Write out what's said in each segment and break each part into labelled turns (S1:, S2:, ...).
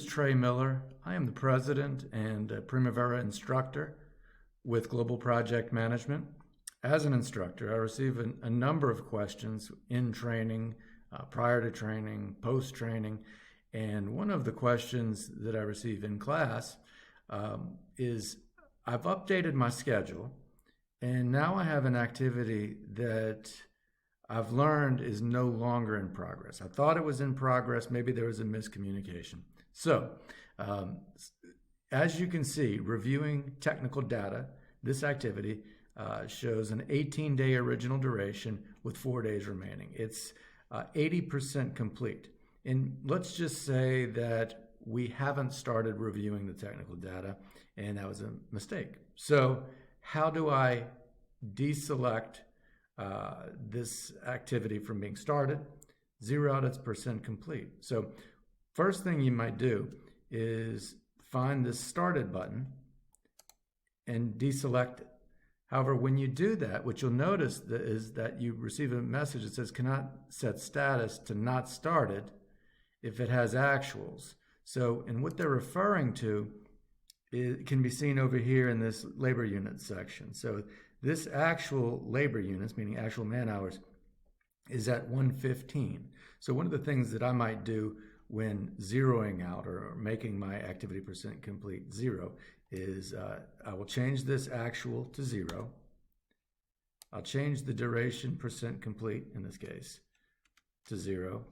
S1: Trey Miller. I am the president and Primavera instructor with Global Project Management. As an instructor, I receive a number of questions in training, prior to training, post-training, and one of the questions that I receive in class is, I've updated my schedule and now I have an activity that I've learned is no longer in progress. I thought it was in progress, maybe there was a miscommunication. So, as you can see, reviewing technical data, this activity shows an 18-day original duration with 4 days remaining. It's 80% complete. And let's just say that we haven't started reviewing the technical data and that was a mistake. So how do I deselect this activity from being started? Zero out its percent complete. So first thing you might do is find this started button and deselect it. However, when you do that, what you'll notice is that you receive a message that says cannot set status to not started if it has actuals. So, and what they're referring to, it can be seen over here in this labor unit section. So this actual labor units, meaning actual man hours, is at 115. So one of the things that I might do when zeroing out or making my activity percent complete zero is I will change this actual to 0. I'll change the duration percent complete, in this case, to 0.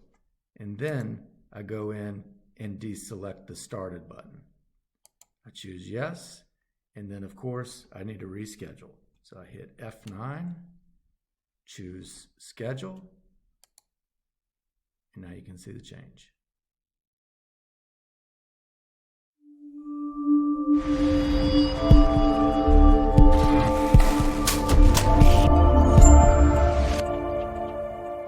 S1: And then I go in and deselect the started button. I choose yes, and then of course I need to reschedule. So I hit F9, choose schedule, and now you can see the change.